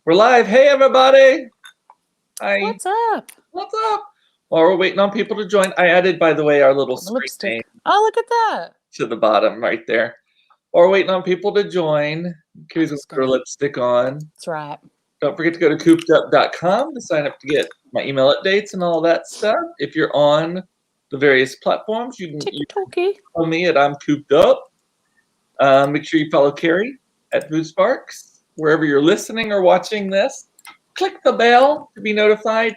We're live. Hey, everybody. Hi. What's up? What's up? While we're waiting on people to join, I added, by the way, our little Lipstick. name Oh, look at that. to the bottom right there. While we're waiting on people to join, Kerrie's going to put her lipstick on. That's right. Don't forget to go to coopedup.com to sign up to get my email updates and all that stuff. If you're on the various platforms, you can follow me at I'm Cooped Up. Make sure you follow Kerrie at Food Sparks. Wherever you're listening or watching this, click the bell to be notified.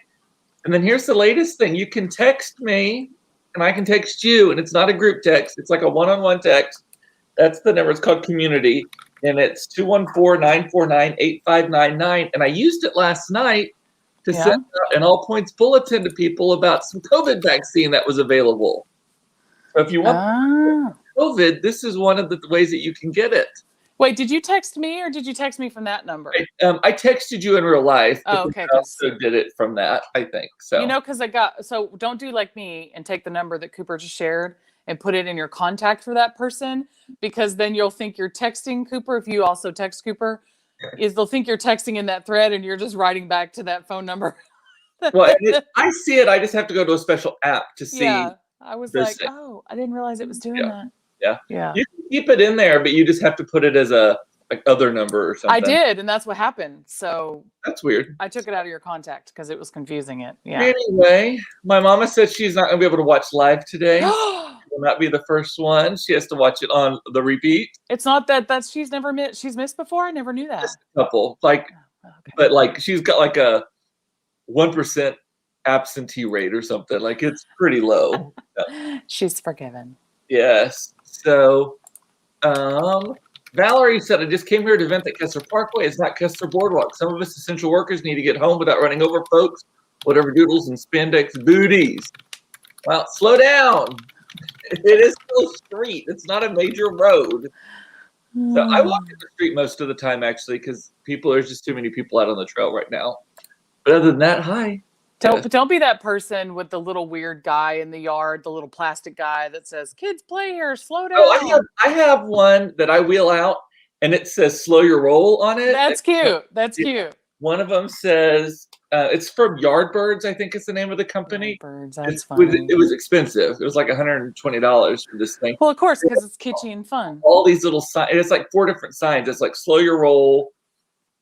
And then here's the latest thing. You can text me and I can text you, and it's not a group text. It's like a one-on-one text. That's the number. It's called Community, and it's 214-949-8599. And I used it last night to send out an all points bulletin to people about some COVID vaccine that was available. So if you want COVID, this is one of the ways that you can get it. Wait, did you text me or did you text me from that number? I texted you in real life. Oh, okay. I also did it from that, I think. So because so don't do like me and take the number that Cooper just shared and put it in your contact for that person, because then you'll think you're texting Cooper. If you also text Cooper, they'll think you're texting in that thread and you're just writing back to that phone number. Well, I see it. I just have to go to a special app to see. Yeah, I was like, oh, I didn't realize it was doing that. Yeah. You can keep it in there, but you just have to put it as a other number or something. I did, and that's what happened. So that's weird. I took it out of your contact because it was confusing it. Yeah. Anyway, my mama said she's not going to be able to watch live today. Will not be the first one. She has to watch it on the repeat. It's not that she's never missed. She's missed before. I never knew that. Just a couple, but she's got like a 1% absentee rate or something. Like it's pretty low. She's forgiven. Yes. So, Valerie said, I just came here to vent that Kessler Parkway is not Kessler Boardwalk. Some of us essential workers need to get home without running over folks, whatever doodles and spandex booties. Well, slow down. It is still a street. It's not a major road. So I walk in the street most of the time, actually, because there's just too many people out on the trail right now. But other than that, hi. Don't be that person with the little weird guy in the yard, the little plastic guy that says, kids play here, slow down. Oh, I have one that I wheel out and it says slow your roll on it. That's cute. That's cute. One of them says, it's from Yardbirds, I think is the name of the company. Yardbirds, that's funny. It was expensive. It was like $120 for this thing. Well, of course, because it's kitschy and fun. All these little signs, it's like 4 different signs. It's like slow your roll,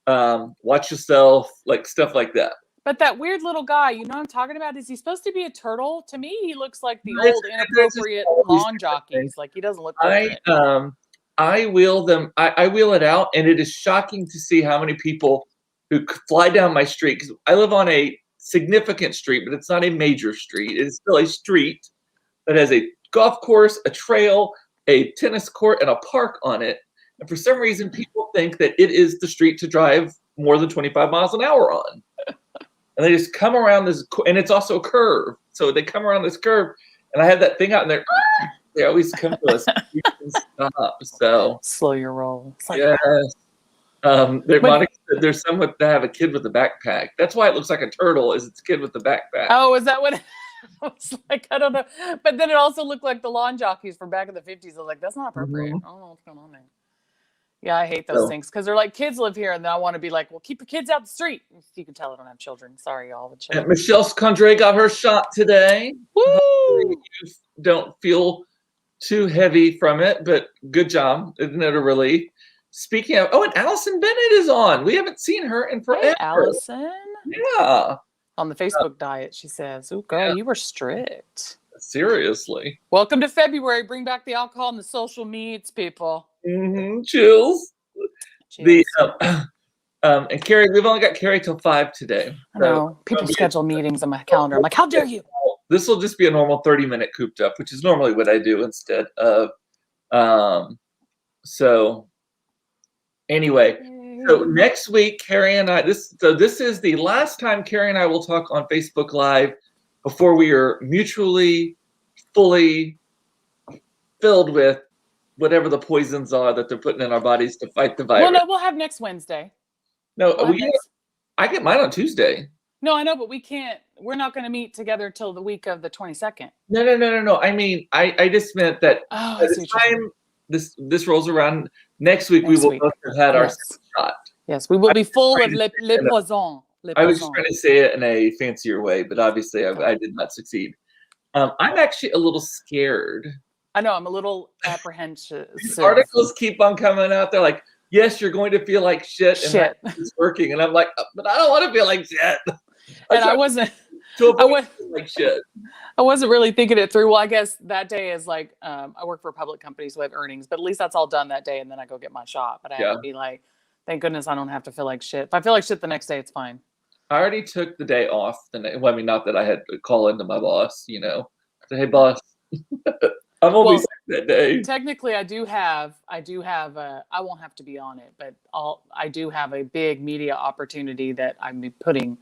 watch yourself, like stuff like that. But that weird little guy, you know what I'm talking about? Is he supposed to be a turtle? To me, he looks like the old inappropriate lawn jockeys. Like he doesn't look like I wheel it out, and it is shocking to see how many people who fly down my street. Because I live on a significant street, but it's not a major street. It is still a street that has a golf course, a trail, a tennis court, and a park on it. And for some reason, people think that it is the street to drive more than 25 miles an hour on. And they just come around this, and it's also a curve. So they come around this curve, and I have that thing out, and they always come to us and stop. So slow your roll. Like, yes. There's some that have a kid with a backpack. That's why it looks like a turtle. Is it's a kid with the backpack? Oh, is that what? It was like, I don't know. But then it also looked like the lawn jockeys from back in the 50s. I was like, that's not appropriate. I don't know what's going on there. Yeah, I hate those things because they're like, kids live here, and then I want to be like, well, keep your kids out the street. You can tell I don't have children. Sorry, y'all. The children. And Michelle Scondre got her shot today. Woo! You don't feel too heavy from it, but good job. Isn't it a relief? Speaking of, and Allison Bennett is on. We haven't seen her in forever. Hey, Allison. Yeah. On the Facebook diet, she says, oh, girl, you were strict. Seriously. Welcome to February. Bring back the alcohol and the social needs, people. Chills. And Kerrie, we've only got Kerrie till 5 today. I know. People schedule meetings on my calendar. I'm like, how dare you? This will just be a normal 30-minute cooped up, which is normally what I do instead of. So anyway, so next week, Kerrie and I. This is the last time Kerrie and I will talk on Facebook Live before we are mutually, fully filled with whatever the poisons are that they're putting in our bodies to fight the virus. Well, no, we'll have next Wednesday. No, I get mine on Tuesday. No, I know, but we're not going to meet together till the week of the 22nd. No. I mean, I just meant that by the time this rolls around next week, we will both have had our second shot. Yes, we will be full of trying les to- poisons. I was just trying to say it in a fancier way, but obviously I did not succeed. I'm actually a little scared. I know, I'm a little apprehensive. These articles keep on coming out. They're like, yes, you're going to feel like shit, and that it's working. And I'm like, but I don't want to feel like shit. And I wasn't feeling like shit. I wasn't really thinking it through. Well, I guess that day is like, I work for a public company, so I have earnings, but at least that's all done that day, and then I go get my shot. But I have to be like, thank goodness I don't have to feel like shit. If I feel like shit the next day, it's fine. I already took the day off. Well, I mean, not that I had to call into my boss, say, hey, boss, I'm gonna be sick that day. Technically, I won't have to be on it, but I do have a big media opportunity that I'm putting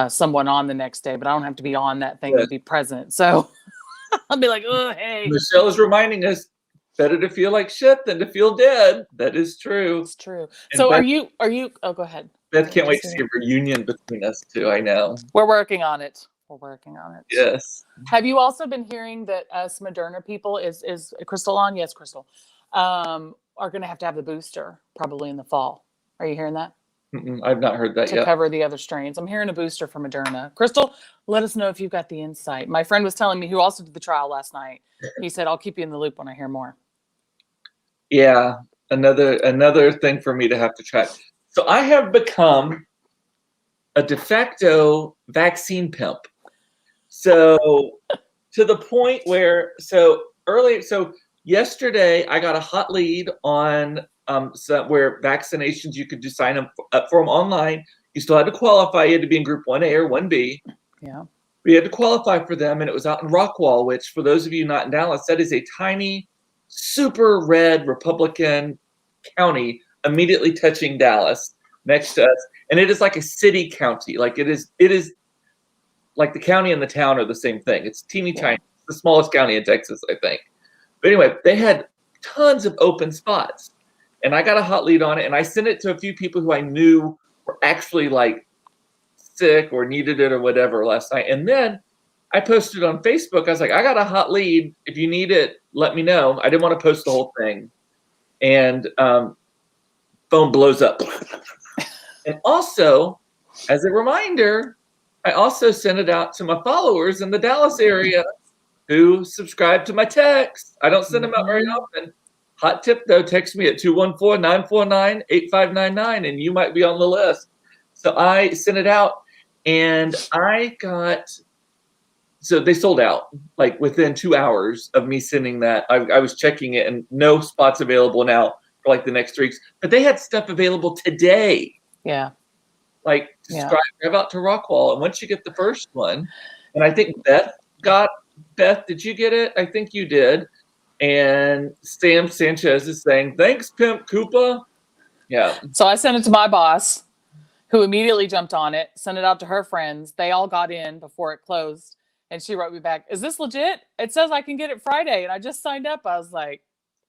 someone on the next day, but I don't have to be on that thing to be present. So I'll be like, oh, hey. Michelle is reminding us, better to feel like shit than to feel dead. That is true. It's true. And so Beth, are you, oh, go ahead. Beth can't wait to see a reunion between us two. I know. We're working on it. Yes. Have you also been hearing that us Moderna people, is Crystal on? Yes, Crystal, are going to have the booster probably in the fall. Are you hearing that? I've not heard that yet. To cover the other strains. I'm hearing a booster for Moderna. Crystal, let us know if you've got the insight. My friend was telling me, who also did the trial last night, he said, I'll keep you in the loop when I hear more. Yeah, another thing for me to have to track. So I have become a de facto vaccine pimp. So to the point where, yesterday I got a hot lead on where vaccinations, you could just sign up for them online. You still had to qualify. You had to be in group 1A or 1B. Yeah. We had to qualify for them, and it was out in Rockwall, which, for those of you not in Dallas, that is a tiny, super red Republican county immediately touching Dallas next to us. And it is like a city county. Like it is like the county and the town are the same thing. It's teeny tiny. It's the smallest county in Texas, I think. But anyway, they had tons of open spots. And I got a hot lead on it, and I sent it to a few people who I knew were actually like sick or needed it or whatever last night. And then I posted on Facebook. I was like, I got a hot lead. If you need it, let me know. I didn't want to post the whole thing. And phone blows up. And also, as a reminder, I also sent it out to my followers in the Dallas area who subscribe to my texts. I don't send them out very often. Hot tip, though, text me at 214-949-8599, and you might be on the list. So I sent it out, and so they sold out, like within 2 hours of me sending that. I was checking it, and no spots available now for like the next 3 weeks. But they had stuff available today. Yeah. Like, drive out to Rockwall, and once you get the first one, and I think Beth, did you get it? I think you did. And Sam Sanchez is saying, thanks, Pimp Koopa. Yeah. So I sent it to my boss, who immediately jumped on it, sent it out to her friends. They all got in before it closed. And she wrote me back, is this legit? It says I can get it Friday. And I just signed up. I was like,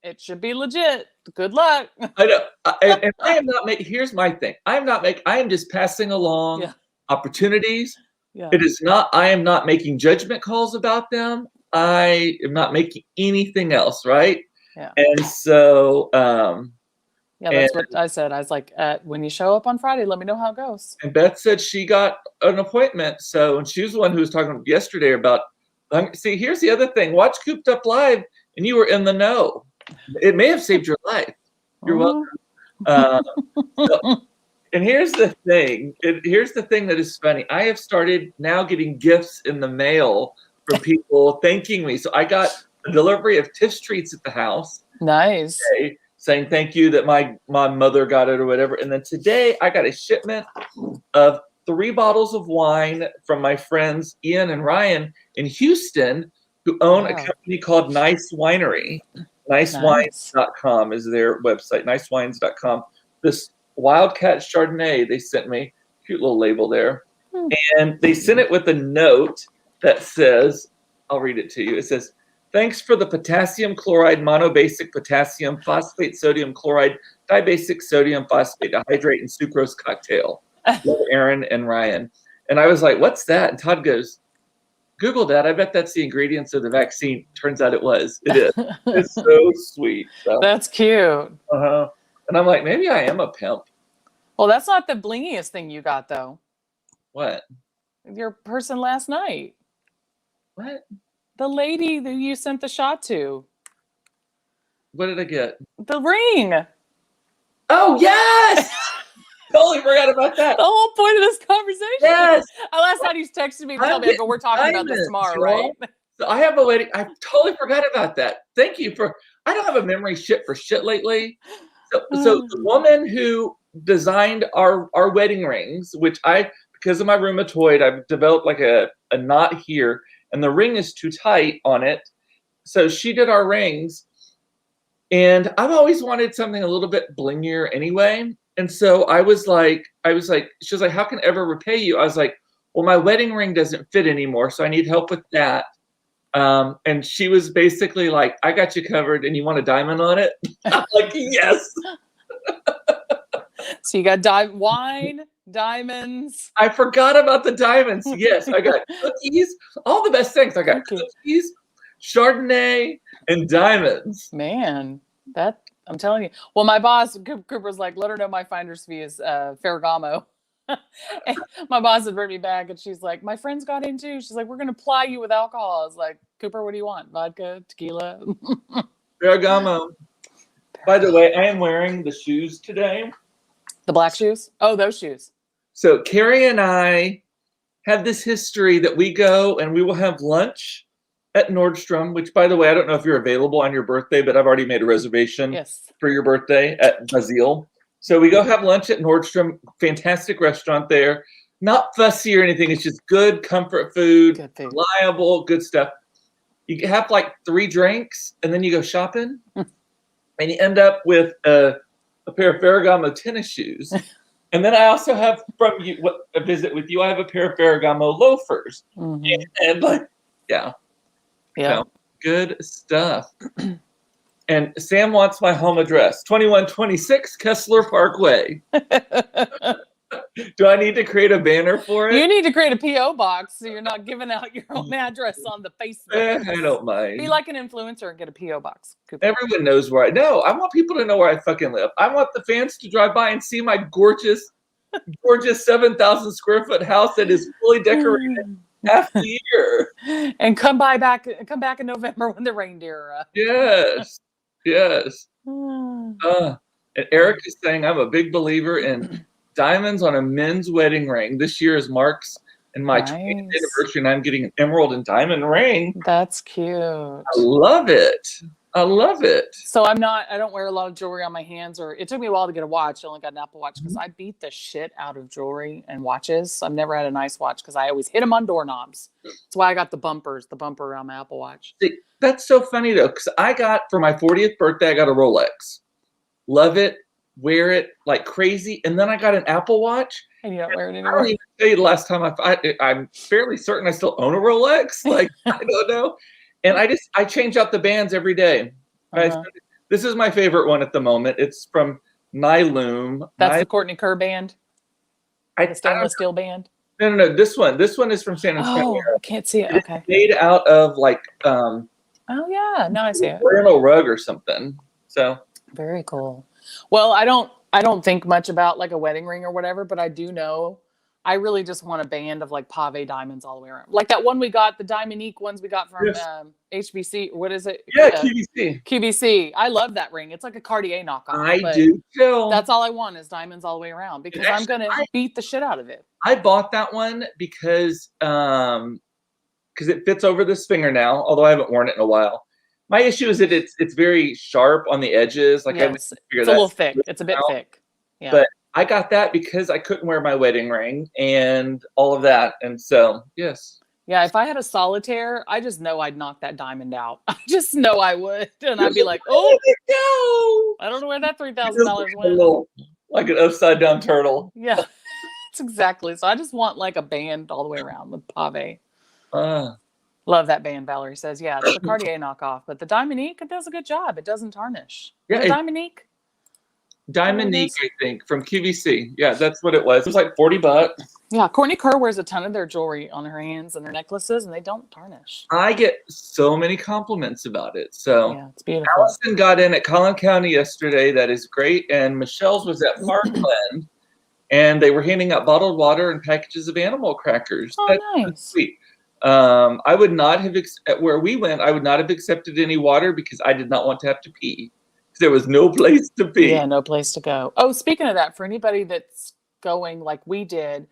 it should be legit. Good luck. I know. And I am not making, here's my thing. I am just passing along opportunities. Yeah. It is not, I am not making judgment calls about them. I am not making anything else, right? Yeah. And so, that's what I said. I was like, when you show up on Friday, let me know how it goes. And Beth said she got an appointment. So, and she was the one who was talking yesterday about, see, here's the other thing. Watch Cooped Up Live, and you were in the know. It may have saved your life. You're welcome. And here's the thing. Here's the thing that is funny. I have started now getting gifts in the mail from people thanking me. So I got a delivery of Tiff's treats at the house. Nice. Today, saying thank you that my mother got it or whatever. And then today I got a shipment of 3 bottles of wine from my friends Ian and Ryan in Houston, who own a company called Nice Winery. Nicewines.com is their website, nicewines.com. This Wildcat Chardonnay they sent me, cute little label there. And they sent it with a note that says, I'll read it to you. It says, thanks for the potassium chloride, monobasic potassium, phosphate, sodium chloride, dibasic sodium phosphate, hydrate, and sucrose cocktail. Love, Aaron and Ryan. And I was like, what's that? And Todd goes, Google that. I bet that's the ingredients of the vaccine. Turns out it was. It is. It's so sweet. So, that's cute. And I'm like, maybe I am a pimp. Well, that's not the blingiest thing you got, though. What? Your person last night. What? The lady that you sent the shot to. What did I get? The ring. Oh, yes! Totally forgot about that. The whole point of this conversation. Yes. Last night he's texted me to tell me, I go, we're talking about this tomorrow, right? So I have a wedding. I totally forgot about that. Thank you for. I don't have a memory shit for shit lately. So the woman who designed our wedding rings, which because of my rheumatoid, I've developed like a knot here, and the ring is too tight on it. So she did our rings, and I've always wanted something a little bit blingier anyway. And so I was like, she was like, how can I ever repay you? I was like, well, my wedding ring doesn't fit anymore, so I need help with that. And she was basically like, I got you covered, and you want a diamond on it? I'm like, yes. So you got wine, diamonds. I forgot about the diamonds. Yes, I got cookies, all the best things. I got cookies, Chardonnay, and diamonds. Man, I'm telling you. Well, my boss, Cooper's like, let her know my finder's fee is Ferragamo. And my boss had written me back, and she's like, my friends got in too. She's like, we're going to ply you with alcohol. I was like, Cooper, what do you want? Vodka, tequila? Ferragamo. By the way, I am wearing the shoes today. The black shoes? Oh, those shoes. So Kerrie and I have this history that we go and we will have lunch at Nordstrom, which, by the way, I don't know if you're available on your birthday, but I've already made a reservation for your birthday at Basile. So we go have lunch at Nordstrom, fantastic restaurant there. Not fussy or anything. It's just good comfort food, reliable, good stuff. You have like 3 drinks, and then you go shopping, and you end up with a pair of Ferragamo tennis shoes. And then I also have from you a visit with you. I have a pair of Ferragamo loafers, and like, yeah, good stuff. And Sam wants my home address, 2126 Kessler Parkway. Do I need to create a banner for it? You need to create a P.O. box so you're not giving out your own address on the Facebook. I don't mind. Be like an influencer and get a P.O. box. Cooper. Everyone knows where I want people to know where I fucking live. I want the fans to drive by and see my gorgeous 7,000 square foot house that is fully decorated half the year. And come back in November when the reindeer. Yes. And Eric is saying I'm a big believer in diamonds on a men's wedding ring. This year is Mark's and my 20th anniversary, and I'm getting an emerald and diamond ring. That's cute. I love it. So I don't wear a lot of jewelry on my hands, or it took me a while to get a watch. I only got an Apple Watch because I beat the shit out of jewelry and watches. I've never had a nice watch because I always hit them on doorknobs. That's why I got the bumper around my Apple Watch. See, that's so funny though, because I got for my 40th birthday, I got a Rolex. Love it, wear it like crazy, and then I got an Apple Watch. And you don't wear it anymore. I don't even tell you the last time I'm fairly certain I still own a Rolex. Like I don't know. And I change out the bands every day. This is my favorite one at the moment. It's from Nyloom. That's the Courtney Kerr band? The stainless steel band? No. This one is from San Antonio. Oh, I can't see it. Okay. It's made out of like oh yeah, now I see it. Flannel rug or something. So very cool. Well, I don't think much about like a wedding ring or whatever, but I do know I really just want a band of like pave diamonds all the way around. Like that one we got, the Diamondique ones we got from HBC. What is it? Yeah, QVC. QVC. I love that ring. It's like a Cartier knockoff. I do too. That's all I want is diamonds all the way around because I'm going to beat the shit out of it. I bought that one because it fits over this fingernail, although I haven't worn it in a while. My issue is that it's very sharp on the edges. Like it's a little thick. It's a bit thick. Yeah. But I got that because I couldn't wear my wedding ring and all of that. And so, yes. Yeah, if I had a solitaire, I just know I'd knock that diamond out. I just know I would. And I'd be like, oh, I don't know where that $3,000 went. Like an upside down turtle. Yeah, that's exactly. So I just want like a band all the way around with pave. Love that band, Valerie says. Yeah, it's the Cartier knockoff. But the Diamondique, it does a good job. It doesn't tarnish. Yeah, Diamondique? Diamondique, I think, from QVC. Yeah, that's what it was. It was like $40. Yeah, Courtney Kerr wears a ton of their jewelry on her hands and their necklaces, and they don't tarnish. I get so many compliments about it. So yeah, it's beautiful. Allison got in at Collin County yesterday. That is great. And Michelle's was at Parkland. and they were handing out bottled water and packages of animal crackers. Oh, That's nice. sweet. I would not have where we went. I would not have accepted any water because I did not want to have to pee. There was no place to pee. Yeah, no place to go. Oh, speaking of that, for anybody that's going like we did,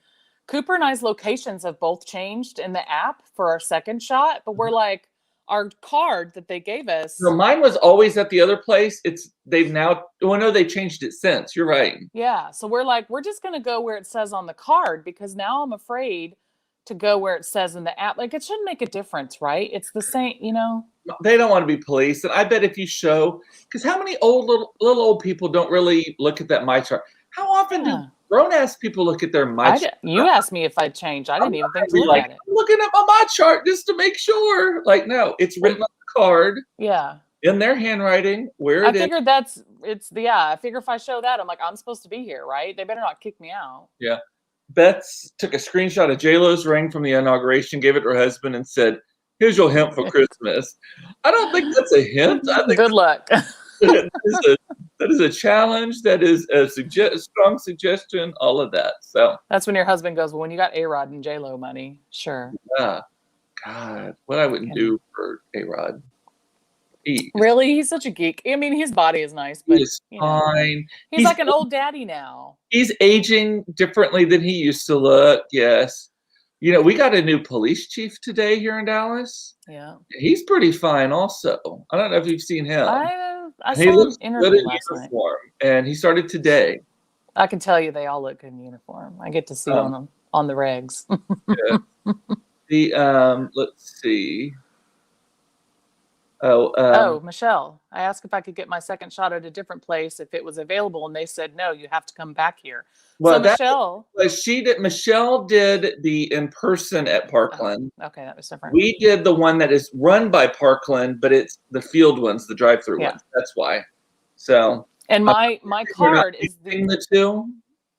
Cooper and I's locations have both changed in the app for our second shot, but we're like, our card that they gave us. No, mine was always at the other place. They've now. Well, no, they changed it since. You're right. Yeah, so we're like, we're just gonna go where it says on the card because now I'm afraid to go where it says in the app. Like, it shouldn't make a difference, right? It's the same, you know. They don't want to be policed, and I bet if you show, because how many little old people don't really look at that My Chart? How often do grown-ass people look at their My Chart? You asked me if I'd change. I didn't even think to look at it. I'm looking at my My Chart just to make sure. Like, no, it's written on the card. Yeah. In their handwriting, where it is. I figured I figure if I show that, I'm like, I'm supposed to be here, right? They better not kick me out. Yeah. Beth took a screenshot of J-Lo's ring from the inauguration, gave it to her husband, and said, "Here's your hint for Christmas." I don't think that's a hint. I think good luck. that is a challenge. That is a strong suggestion. All of that. So that's when your husband goes, "Well, when you got A-Rod and J-Lo money, sure." Yeah. God, what I wouldn't do for A-Rod. Really? He's such a geek. I mean, his body is nice, but he's fine. He's like an old daddy now. He's aging differently than he used to look. Yes. You know, we got a new police chief today here in Dallas. Yeah. He's pretty fine also. I don't know if you've seen him. I saw an interview last night. And he started today. I can tell you they all look good in uniform. I get to see them on the regs. Yeah. Let's see. Michelle, I asked if I could get my second shot at a different place if it was available, and they said no, you have to come back here. Well, so Michelle did the in-person at Parkland. Okay, that was different. We did the one that is run by Parkland, but it's the field ones, the drive-through ones. That's why. So. And my card is the two.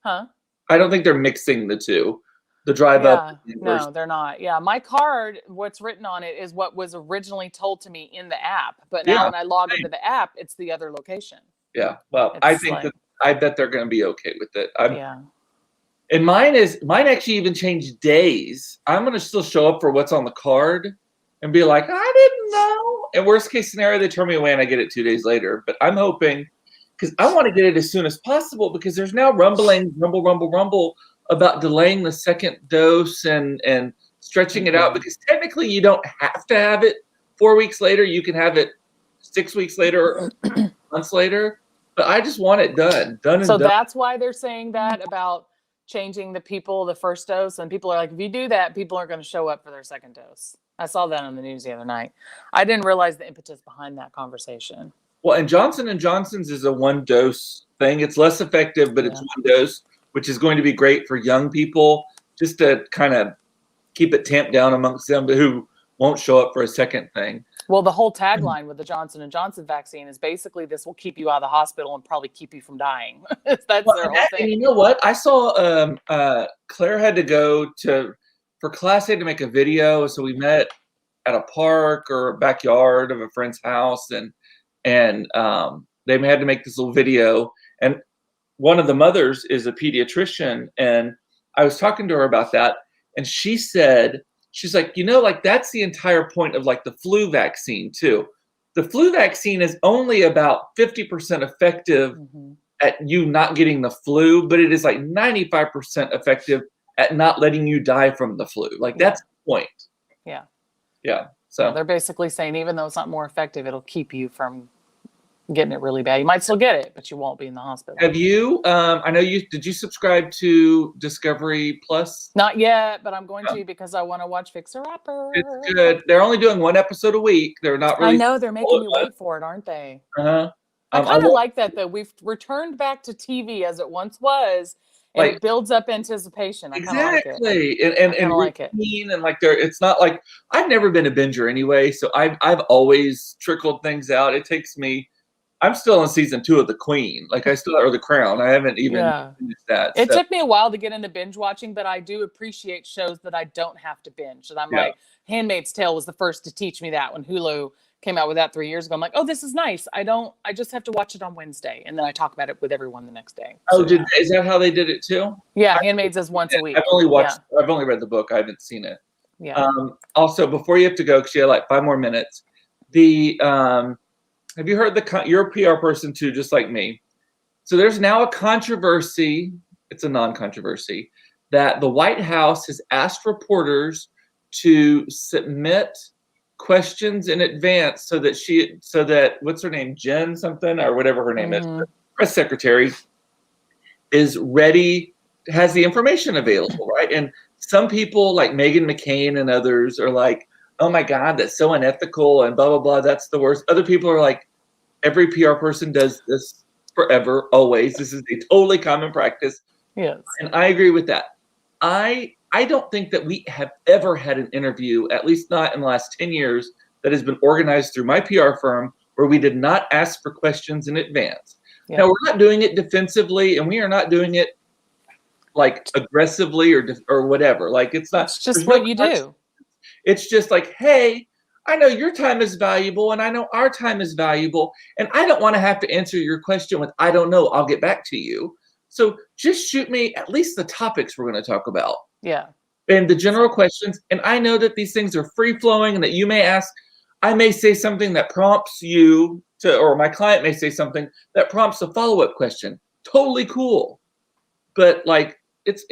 Huh? I don't think they're mixing the two. The drive up. No, they're not. Yeah, my card, what's written on it is what was originally told to me in the app. But now when I log into the app, it's the other location. Yeah. Well, I bet they're going to be okay with it. Yeah. And mine actually even changed days. I'm going to still show up for what's on the card and be like, I didn't know. And worst case scenario, they turn me away and I get it 2 days later. But I'm hoping, because I want to get it as soon as possible, because there's now rumble about delaying the second dose and stretching it out, because technically you don't have to have it 4 weeks later. You can have it 6 weeks later or months later. But I just want it done. So that's why they're saying that about changing the first dose. And people are like, if you do that, people aren't going to show up for their second dose. I saw that on the news the other night. I didn't realize the impetus behind that conversation. Well, and Johnson & Johnson's is a 1-dose thing. It's less effective, but it's 1 dose, which is going to be great for young people, just to kind of keep it tamped down amongst them who won't show up for a second thing. Well, the whole tagline with the Johnson & Johnson vaccine is basically, this will keep you out of the hospital and probably keep you from dying. That's their whole thing. And you know what? I saw Claire had to go for Class A to make a video. So we met at a park or a backyard of a friend's house, and they had to make this little video. And one of the mothers is a pediatrician, and I was talking to her about that, and she said, she's like, that's the entire point of like the flu vaccine too. The flu vaccine is only about 50% effective at you not getting the flu, but it is like 95% effective at not letting you die from the flu. Like that's the point. Yeah. Yeah. So they're basically saying, even though it's not more effective, it'll keep you from getting it really bad. You might still get it, but you won't be in the hospital. Have you? I know you. Did you subscribe to Discovery Plus? Not yet, but I'm going to, because I want to watch Fixer Upper. It's good. They're only doing 1 episode a week. They're not really. I know they're making you wait for it, aren't they? I kind of like that though. We've returned back to TV as it once was, and it builds up anticipation. I exactly, like it. and like it. And like it's not like, I've never been a binger anyway, so I've always trickled things out. It takes me. I'm still in season 2 of The Queen. Like or The Crown. I haven't even finished that. It took me a while to get into binge watching, but I do appreciate shows that I don't have to binge. And I'm like, Handmaid's Tale was the first to teach me that, when Hulu came out with that 3 years ago. I'm like, oh, this is nice. I just have to watch it on Wednesday. And then I talk about it with everyone the next day. Oh, So, is that how they did it too? Yeah, Handmaid's is once a week. I've only read the book. I haven't seen it. Yeah. Also, before you have to go, because you have like 5 more minutes, have you heard you're a PR person too, just like me. So there's now a controversy. It's a non-controversy that the White House has asked reporters to submit questions in advance so that what's her name, Jen something or whatever her name is, the press secretary, is ready, has the information available, right? And some people like Meghan McCain and others are like, oh my God, that's so unethical and blah, blah, blah. That's the worst. Other people are like, every PR person does this forever, always. This is a totally common practice. Yes. And I agree with that. I don't think that we have ever had an interview, at least not in the last 10 years, that has been organized through my PR firm where we did not ask for questions in advance. Yeah. Now, we're not doing it defensively, and we are not doing it like aggressively or whatever. Like it's just what you do. It's just like, hey, I know your time is valuable, and I know our time is valuable, and I don't want to have to answer your question with, I don't know, I'll get back to you. So just shoot me at least the topics we're going to talk about. Yeah. And the general questions. And I know that these things are free flowing and that you may ask, I may say something that prompts you to, or my client may say something that prompts a follow-up question. Totally cool. But like, it's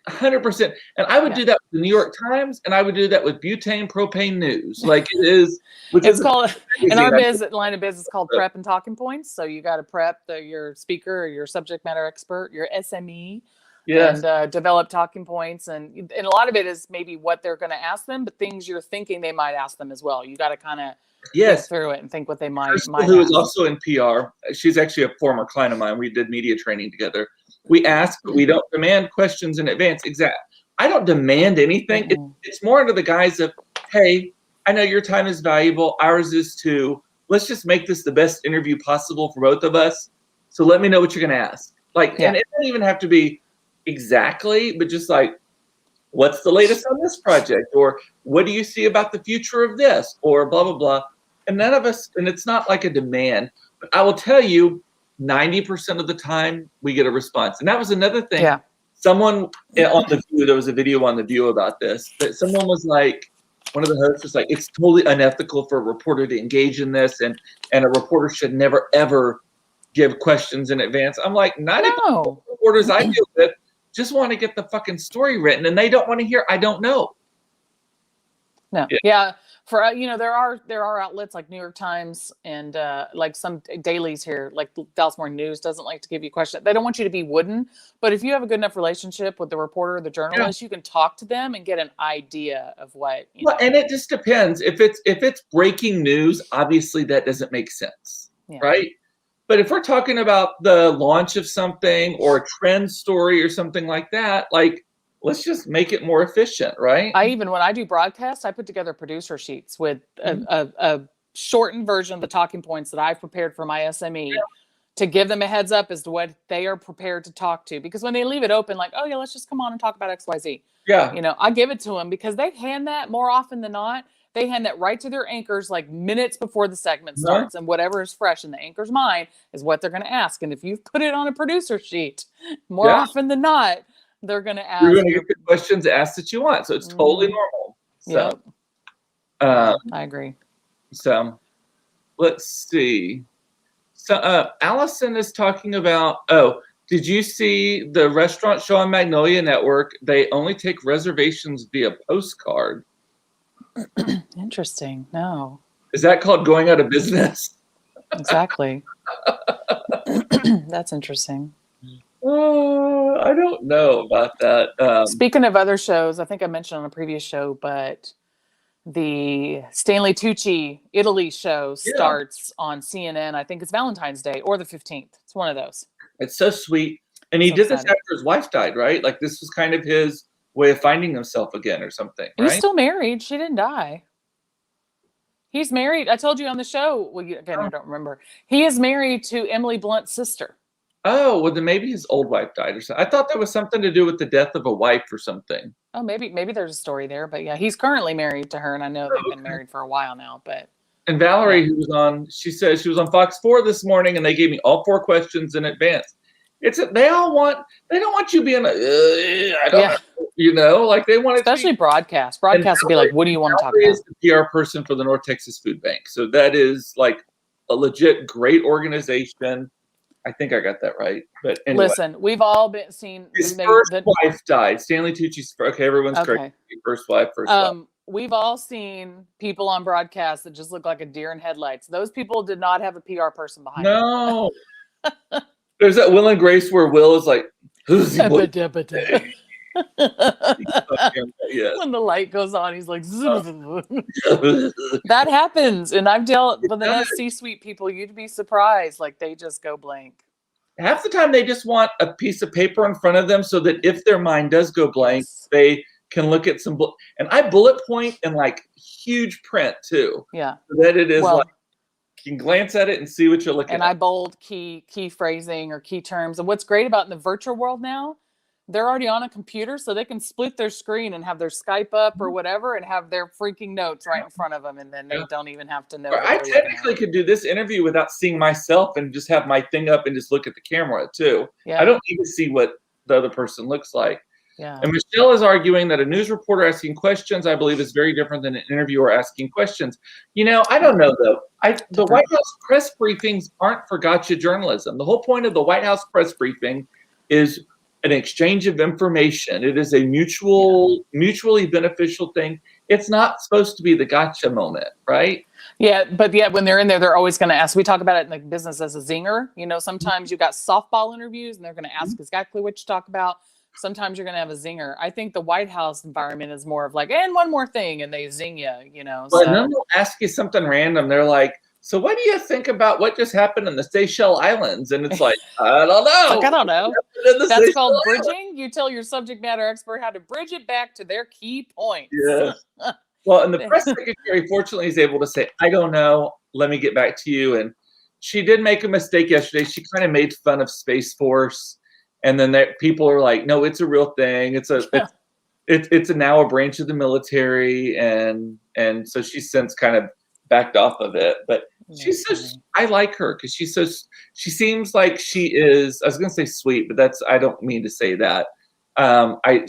100%. And I would do that with the New York Times, and I would do that with butane propane news. Like it is. It's called, in our line of business, called prep and talking points. So you got to prep your speaker or your subject matter expert, your SME. Yes. And develop talking points. And a lot of it is maybe what they're going to ask them, but things you're thinking they might ask them as well. You got to kind of think through it and think what they might who is also in PR. She's actually a former client of mine. We did media training together. We ask, but we don't demand questions in advance. Exactly. I don't demand anything. It's more under the guise of, hey, I know your time is valuable. Ours is too. Let's just make this the best interview possible for both of us. So let me know what you're going to ask. Like, and it doesn't even have to be exactly, but just like, what's the latest on this project? Or what do you see about the future of this? Or blah, blah, blah. And none of us, and it's not like a demand, but I will tell you, 90% of the time we get a response. And that was another thing. Yeah. Someone on The View, there was a video on The View about this, that someone was like, one of the hosts was like, it's totally unethical for a reporter to engage in this, and a reporter should never, ever give questions in advance. I'm like, 90% of reporters I deal with just want to get the fucking story written, and they don't want to hear, I don't know. No. Yeah. For there are outlets like New York Times and like some dailies here, like Dallas Morning News doesn't like to give you questions. They don't want you to be wooden, but if you have a good enough relationship with the reporter or the journalist, you can talk to them and get an idea of what. Well, and it just depends. If it's breaking news, obviously that doesn't make sense, right? But if we're talking about the launch of something or a trend story or something like that, like, let's just make it more efficient, right? When I do broadcasts, I put together producer sheets with a shortened version of the talking points that I've prepared for my SME to give them a heads up as to what they are prepared to talk to. Because when they leave it open, like, oh yeah, let's just come on and talk about XYZ. Yeah. I give it to them because they hand that more often than not. They hand that right to their anchors like minutes before the segment starts, and whatever is fresh in the anchor's mind is what they're going to ask. And if you've put it on a producer sheet, more often than not, they're going to ask. You're going to get the questions asked that you want, so it's totally normal. So, I agree. So, let's see. So, Allison is talking about. Did you see the restaurant show on Magnolia Network? They only take reservations via postcard. Interesting. No. Is that called going out of business? Exactly. That's interesting. I don't know about that. Speaking of other shows, I think I mentioned on a previous show, but the Stanley Tucci Italy show starts on CNN. I think it's Valentine's Day or the 15th. It's one of those. It's so sweet. And he did this after his wife died, right? Like this was kind of his way of finding himself again or something, right? He's still married. She didn't die. He's married. I told you on the show. Well, again, I don't remember. He is married to Emily Blunt's sister. Oh, well, then maybe his old wife died or something. I thought there was something to do with the death of a wife or something. Oh, maybe there's a story there. But yeah, he's currently married to her. And I know they've been married for a while now. But And Valerie, who was on, she said she was on Fox 4 this morning, and they gave me all 4 questions in advance. They don't want you being I don't know, like they want it especially to be, broadcast. Broadcast would be like, what do you want to talk about? Is the PR person for the North Texas Food Bank, so that is like a legit great organization. I think I got that right, but anyway. Listen, we've all seen his first wife died. Stanley Tucci's everyone's crazy. First wife. We've all seen people on broadcast that just look like a deer in headlights. Those people did not have a PR person behind them. No. There's that Will and Grace where Will is like, who's he? When the light goes on, he's like, that happens. And I've dealt with enough C-suite people, you'd be surprised. Like they just go blank. Half the time they just want a piece of paper in front of them so that if their mind does go blank, they can look at some and I bullet point in like huge print too. Yeah. So that it is like you can glance at it and see what you're looking at. And I bold key phrasing or key terms. And what's great about in the virtual world now, they're already on a computer, so they can split their screen and have their Skype up or whatever and have their freaking notes right in front of them. And then they don't even have to know. I technically could do this interview without seeing myself and just have my thing up and just look at the camera too. Yeah. I don't need to see what the other person looks like. Yeah. And Michelle is arguing that a news reporter asking questions, I believe, is very different than an interviewer asking questions. You know, I don't know, though. The White House press briefings aren't for gotcha journalism. The whole point of the White House press briefing is an exchange of information. It is a mutually beneficial thing. It's not supposed to be the gotcha moment, right? Yeah, but yet when they're in there, they're always going to ask. We talk about it in the business as a zinger. You know, sometimes you got softball interviews and they're going to ask exactly what you talk about. Sometimes you're going to have a zinger. I think the White House environment is more of like, and one more thing, and they zing you, you know. But then they'll ask you something random. They're like, so what do you think about what just happened in the Seychelles Islands? And it's like, I don't know. Like, I don't know. That's called bridging. You tell your subject matter expert how to bridge it back to their key points. Yeah. Well, and the press secretary, fortunately, is able to say, I don't know. Let me get back to you. And she did make a mistake yesterday. She kind of made fun of Space Force. And then people are like, no, it's a real thing. It's now a branch of the military. And so she's since kind of backed off of it. But she's so, I like her because she seems like she is, I was going to say sweet, but I don't mean to say that.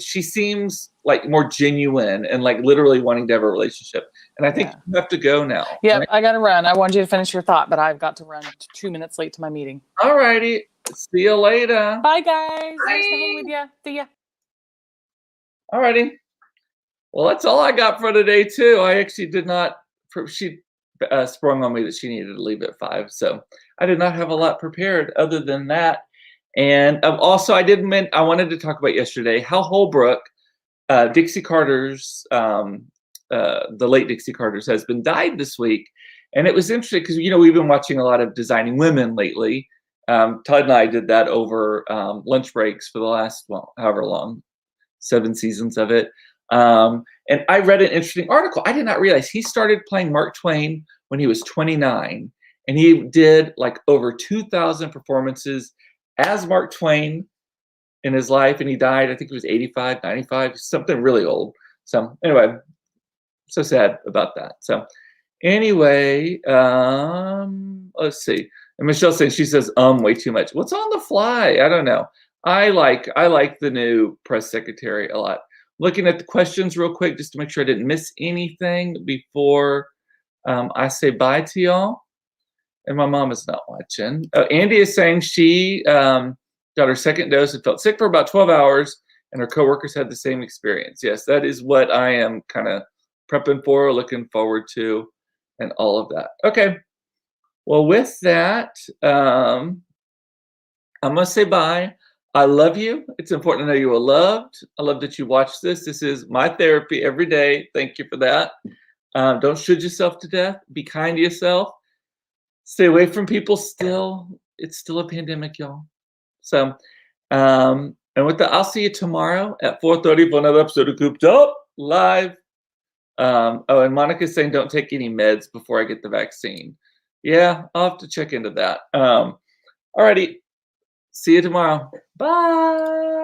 She seems like more genuine and like literally wanting to have a relationship. And I think you have to go now. Yeah, right? I got to run. I wanted you to finish your thought, but I've got to run 2 minutes late to my meeting. All righty. See you later. Bye, guys. Nice to hang with you. See ya. All righty. Well, that's all I got for today, too. I actually did not. She sprung on me that she needed to leave at 5. So I did not have a lot prepared other than that. And also, I wanted to talk about yesterday how Holbrook, Dixie Carter's, the late Dixie Carter's husband, died this week. And it was interesting because, you know, we've been watching a lot of Designing Women lately. Todd and I did that over lunch breaks for the last, however long, 7 seasons of it. And I read an interesting article. I did not realize he started playing Mark Twain when he was 29. And he did like over 2,000 performances as Mark Twain in his life. And he died, I think it was 85, 95, something really old. So anyway, so sad about that. So anyway, let's see. And Michelle's saying, she says, way too much. What's on the fly? I don't know. I like the new press secretary a lot. Looking at the questions real quick, just to make sure I didn't miss anything before I say bye to y'all. And my mom is not watching. Andy is saying she got her second dose and felt sick for about 12 hours, and her coworkers had the same experience. Yes, that is what I am kind of prepping for, looking forward to, and all of that. Okay. Well, with that, I'm going to say bye. I love you. It's important to know you are loved. I love that you watch this. This is my therapy every day. Thank you for that. Don't shoot yourself to death. Be kind to yourself. Stay away from people still. It's still a pandemic, y'all. So, and with that, I'll see you tomorrow at 4:30 for another episode of Cooped Up Live. And Monica's saying don't take any meds before I get the vaccine. Yeah, I'll have to check into that. Alrighty. See you tomorrow. Bye.